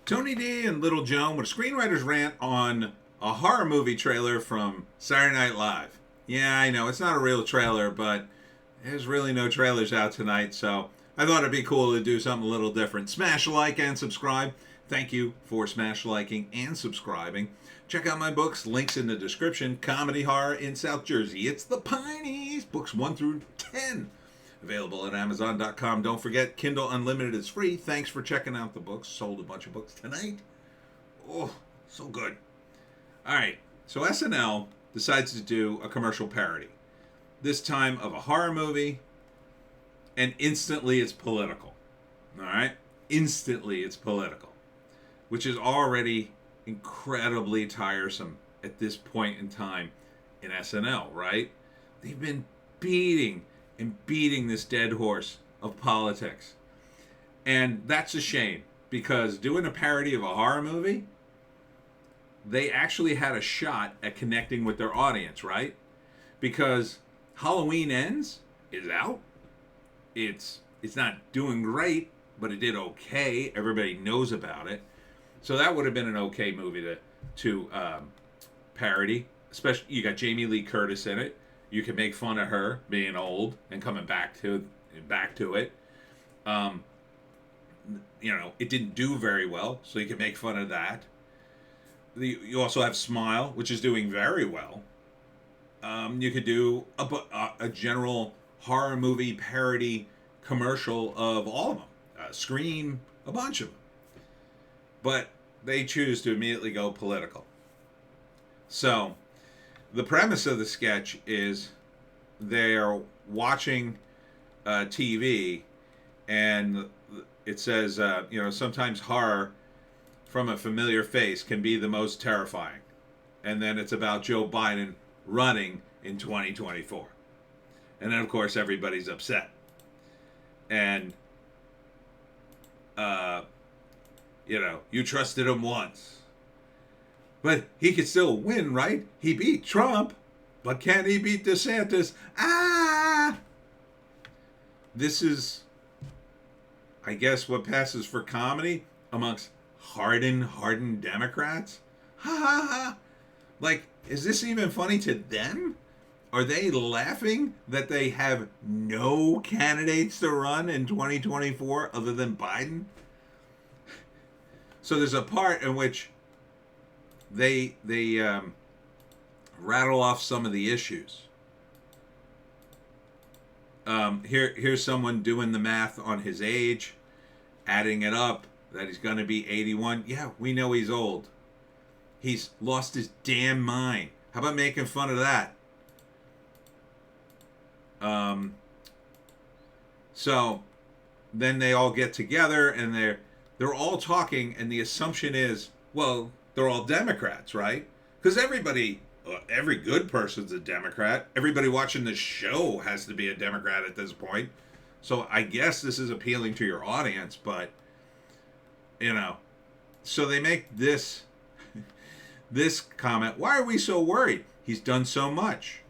Tony D and Little Joan with a screenwriter's rant on a horror movie trailer from Saturday Night Live. Yeah, I know, it's not a real trailer, but there's really no trailers out tonight, so I thought it'd be cool to do something a little different. Smash like and subscribe. Thank you for smash liking and subscribing. Check out my books, links in the description. Comedy Horror in South Jersey. It's the Pineys, books 1 through 10. Available at Amazon.com. Don't forget, Kindle Unlimited is free. Thanks for checking out the books. Sold a bunch of books tonight. Oh, so good. All right, so SNL decides to do a commercial parody. This time of a horror movie, and instantly it's political. All right? Instantly it's political, which is already incredibly tiresome at this point in time in SNL, right? They've been beating this dead horse of politics. And that's a shame, because doing a parody of a horror movie, they actually had a shot at connecting with their audience, right? Because Halloween Ends is out. It's not doing great, but it did okay. Everybody knows about it. So that would have been an okay movie to parody. Especially, you got Jamie Lee Curtis in it. You can make fun of her being old and coming back to it. It didn't do very well, so you can make fun of that. You also have Smile, which is doing very well. You could do a general horror movie parody commercial of all of them. Scream, a bunch of them. But they choose to immediately go political. So the premise of the sketch is they're watching TV, and it says, sometimes horror from a familiar face can be the most terrifying. And then it's about Joe Biden running in 2024. And then, of course, everybody's upset. And, you trusted him once. But he could still win, right? He beat Trump, but can he beat DeSantis? This is, I guess, what passes for comedy amongst hardened Democrats. Ha ha ha. Like, is this even funny to them? Are they laughing that they have no candidates to run in 2024 other than Biden? So there's a part in which they rattle off some of the issues. Here's someone doing the math on his age, adding it up, that he's going to be 81. Yeah, we know he's old. He's lost his damn mind. How about making fun of that? So then they all get together, and they're all talking, and the assumption is, well, they're all Democrats, right? Because every good person's a Democrat. Everybody watching this show has to be a Democrat at this point. So I guess this is appealing to your audience, but, so they make this comment, why are we so worried? He's done so much.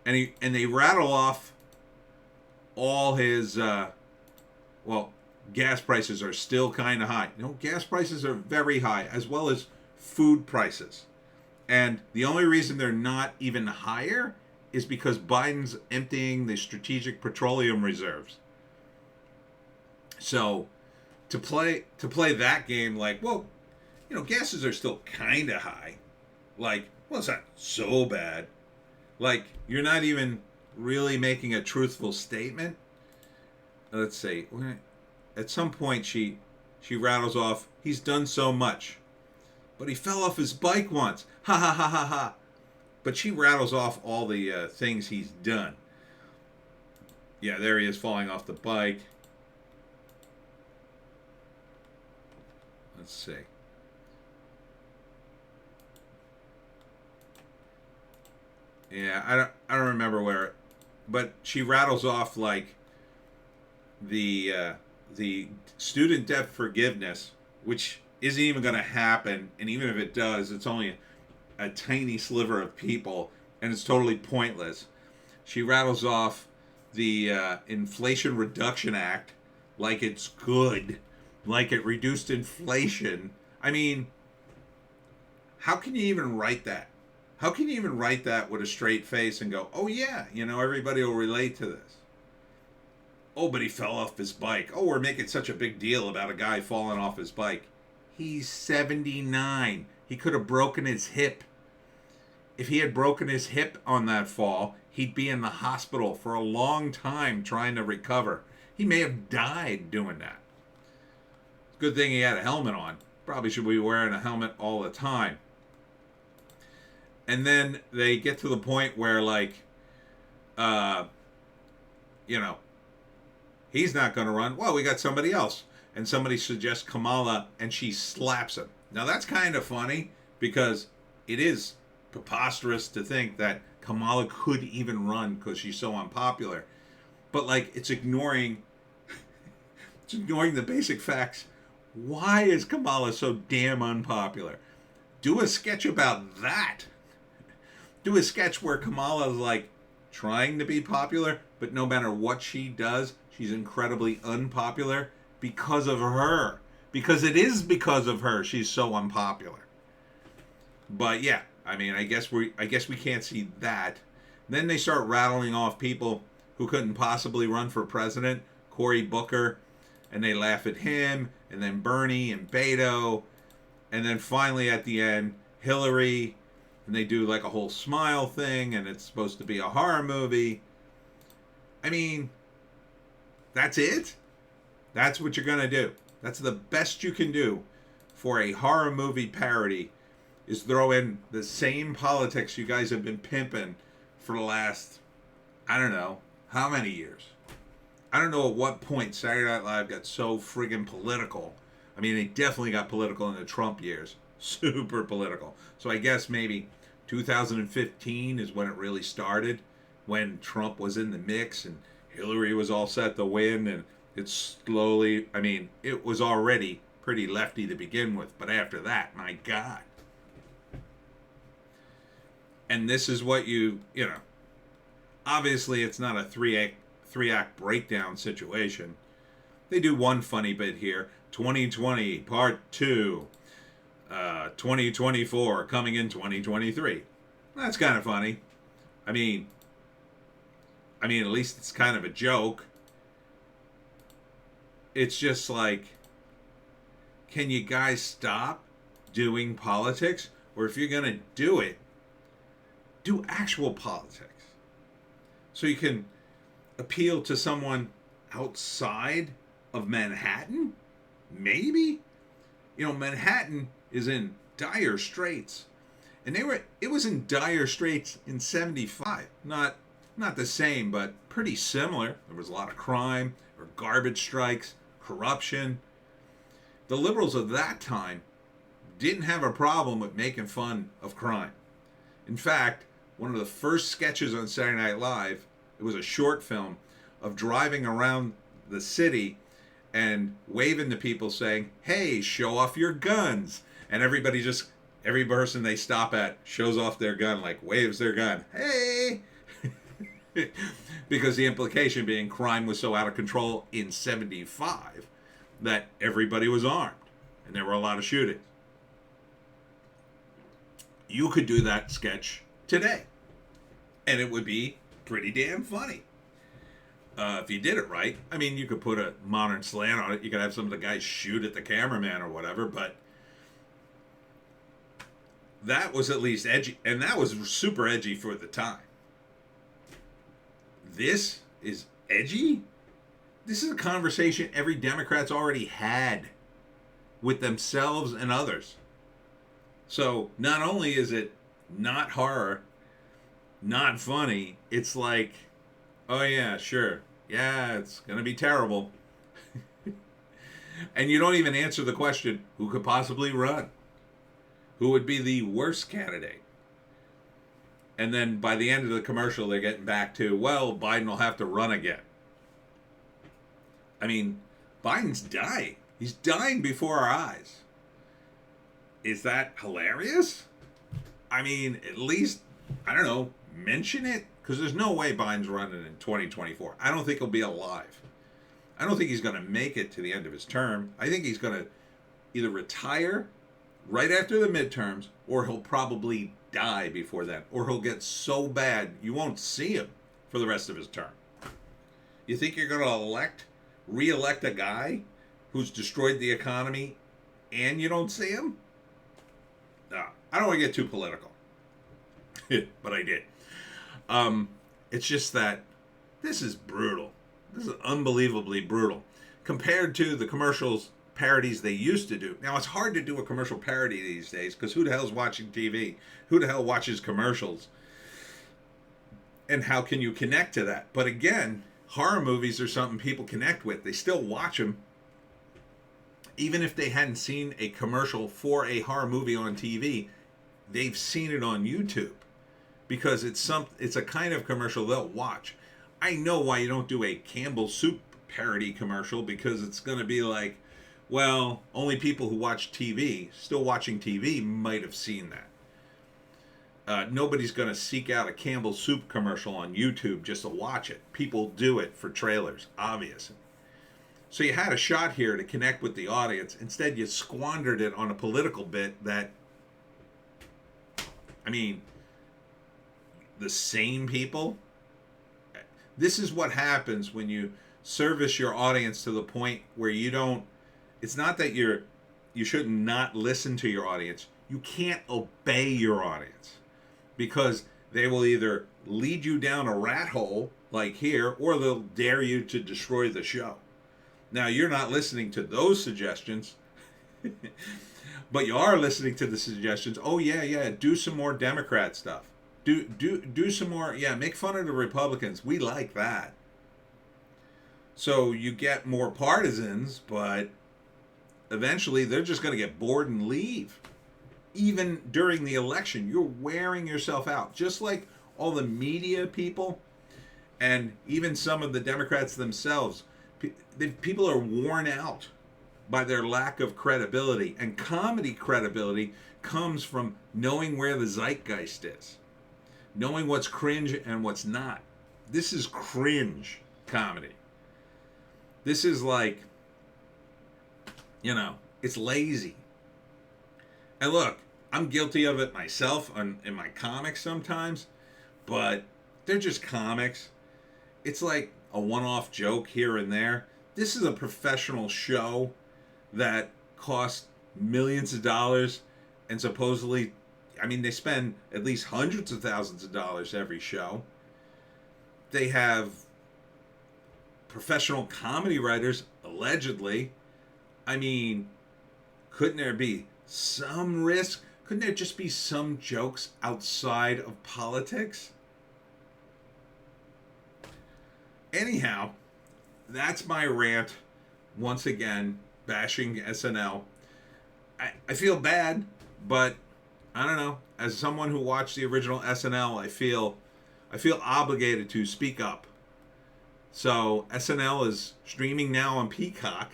And they rattle off all his, gas prices are still kind of high. Gas prices are very high, as well as food prices. And the only reason they're not even higher is because Biden's emptying the strategic petroleum reserves. So to play that game, gases are still kind of high. It's not so bad. You're not even really making a truthful statement. Let's see. At some point, she rattles off, he's done so much. But he fell off his bike once. Ha ha ha ha ha. But she rattles off all the things he's done. Yeah, there he is falling off the bike. Let's see. Yeah, I don't remember where, but she rattles off the student debt forgiveness, which isn't even going to happen, and even if it does, it's only a tiny sliver of people, and it's totally pointless. She rattles off the Inflation Reduction Act like it's good, like it reduced inflation. I mean, how can you even write that? How can you even write that with a straight face and go, oh yeah, everybody will relate to this? Oh, but he fell off his bike. Oh, we're making such a big deal about a guy falling off his bike. He's 79. He could have broken his hip. If he had broken his hip on that fall, he'd be in the hospital for a long time trying to recover. He may have died doing that. Good thing he had a helmet on. Probably should be wearing a helmet all the time. And then they get to the point where, like, he's not going to run. Well, we got somebody else. And somebody suggests Kamala, and she slaps him. Now, that's kind of funny because it is preposterous to think that Kamala could even run because she's so unpopular. But, like, it's ignoring the basic facts. Why is Kamala so damn unpopular? Do a sketch about that. Do a sketch where Kamala's, like, trying to be popular, but no matter what she does, she's incredibly unpopular because of her. Because it is because of her she's so unpopular. But yeah, I mean, I guess we can't see that. Then they start rattling off people who couldn't possibly run for president. Cory Booker, and they laugh at him, and then Bernie and Beto, and then finally at the end, Hillary, and they do like a whole smile thing, and it's supposed to be a horror movie. I mean, that's it? That's what you're going to do. That's the best you can do for a horror movie parody, is throw in the same politics you guys have been pimping for the last, I don't know, how many years? I don't know at what point Saturday Night Live got so friggin' political. I mean, they definitely got political in the Trump years. Super political. So I guess maybe 2015 is when it really started, when Trump was in the mix and Hillary was all set to win, and it slowly, I mean, it was already pretty lefty to begin with, but after that, my God. And this is what obviously it's not a three-act breakdown situation. They do one funny bit here, 2020 part 2, 2024 coming in 2023. That's kind of funny. I mean, at least it's kind of a joke. It's just like, can you guys stop doing politics? Or if you're going to do it, do actual politics. So you can appeal to someone outside of Manhattan? Maybe? Manhattan is in dire straits. And it was in dire straits in 75. Not the same, but pretty similar. There was a lot of crime, or garbage strikes, corruption. The liberals of that time didn't have a problem with making fun of crime. In fact, one of the first sketches on Saturday Night Live, it was a short film of driving around the city and waving to people saying, hey, show off your guns. And every person they stop at shows off their gun, like waves their gun. Hey! Because the implication being crime was so out of control in 75 that everybody was armed. And there were a lot of shootings. You could do that sketch today. And it would be pretty damn funny. If you did it right. I mean, you could put a modern slant on it. You could have some of the guys shoot at the cameraman or whatever. But that was at least edgy. And that was super edgy for the time. This is edgy? This is a conversation every Democrat's already had with themselves and others. So not only is it not horror, not funny, it's like, oh yeah, sure. Yeah, it's going to be terrible. And you don't even answer the question, who could possibly run? Who would be the worst candidate? And then by the end of the commercial, they're getting back to, well, Biden will have to run again. I mean, Biden's dying. He's dying before our eyes. Is that hilarious? I mean, at least, I don't know, mention it. Because there's no way Biden's running in 2024. I don't think he'll be alive. I don't think he's going to make it to the end of his term. I think he's going to either retire right after the midterms, or he'll probably die before then, or he'll get so bad you won't see him for the rest of his term. You think you're going to re-elect a guy who's destroyed the economy and you don't see him? No, I don't want to get too political, but I did. It's just that this is brutal. This is unbelievably brutal compared to the commercials parodies they used to do. Now, it's hard to do a commercial parody these days because who the hell's watching TV? Who the hell watches commercials? And how can you connect to that? But again, horror movies are something people connect with. They still watch them. Even if they hadn't seen a commercial for a horror movie on TV, they've seen it on YouTube because it's a kind of commercial they'll watch. I know why you don't do a Campbell Soup parody commercial, because it's going to be like, well, only people who watch TV, still watching TV, might have seen that. Nobody's going to seek out a Campbell Soup commercial on YouTube just to watch it. People do it for trailers, obviously. So you had a shot here to connect with the audience. Instead, you squandered it on a political bit that, I mean, the same people. This is what happens when you service your audience to the point where you don't, it's not that you should not listen to your audience. You can't obey your audience because they will either lead you down a rat hole like here, or they'll dare you to destroy the show. Now, you're not listening to those suggestions, but you are listening to the suggestions. Oh, yeah, do some more Democrat stuff. Do some more, make fun of the Republicans. We like that. So you get more partisans, but eventually they're just going to get bored and leave. Even during the election, you're wearing yourself out. Just like all the media people and even some of the Democrats themselves. People are worn out by their lack of credibility. And comedy credibility comes from knowing where the zeitgeist is. Knowing what's cringe and what's not. This is cringe comedy. This is like, it's lazy. And look, I'm guilty of it myself in my comics sometimes, but they're just comics. It's like a one-off joke here and there. This is a professional show that costs millions of dollars and supposedly, they spend at least hundreds of thousands of dollars every show. They have professional comedy writers, allegedly. Couldn't there be some risk? Couldn't there just be some jokes outside of politics? Anyhow, that's my rant. Once again, bashing SNL. I feel bad, but I don't know. As someone who watched the original SNL, I feel obligated to speak up. So SNL is streaming now on Peacock.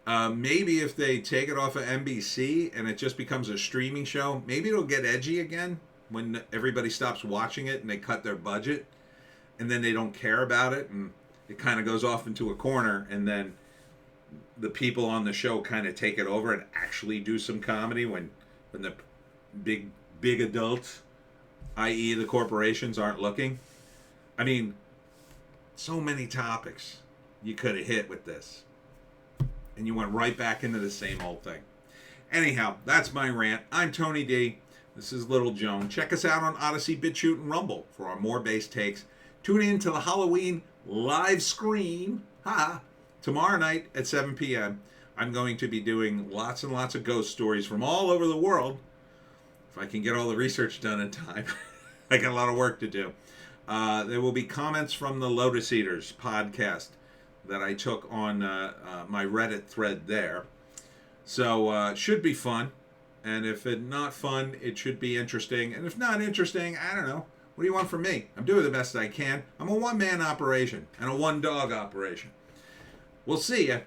Maybe if they take it off of NBC and it just becomes a streaming show, maybe it'll get edgy again when everybody stops watching it and they cut their budget and then they don't care about it and it kind of goes off into a corner, and then the people on the show kind of take it over and actually do some comedy when the big adults, i.e. the corporations, aren't looking. So many topics you could have hit with this. And you went right back into the same old thing. Anyhow, that's my rant. I'm Tony D. This is Little Joan. Check us out on Odysee, Bitchute, and Rumble for our more bass takes. Tune in to the Halloween live scream tomorrow night at 7 p.m. I'm going to be doing lots and lots of ghost stories from all over the world. If I can get all the research done in time. I got a lot of work to do. There will be comments from the Lotus Eaters podcast that I took on my Reddit thread there. So should be fun. And if it's not fun, it should be interesting. And if not interesting, I don't know. What do you want from me? I'm doing the best I can. I'm a one-man operation and a one-dog operation. We'll see ya.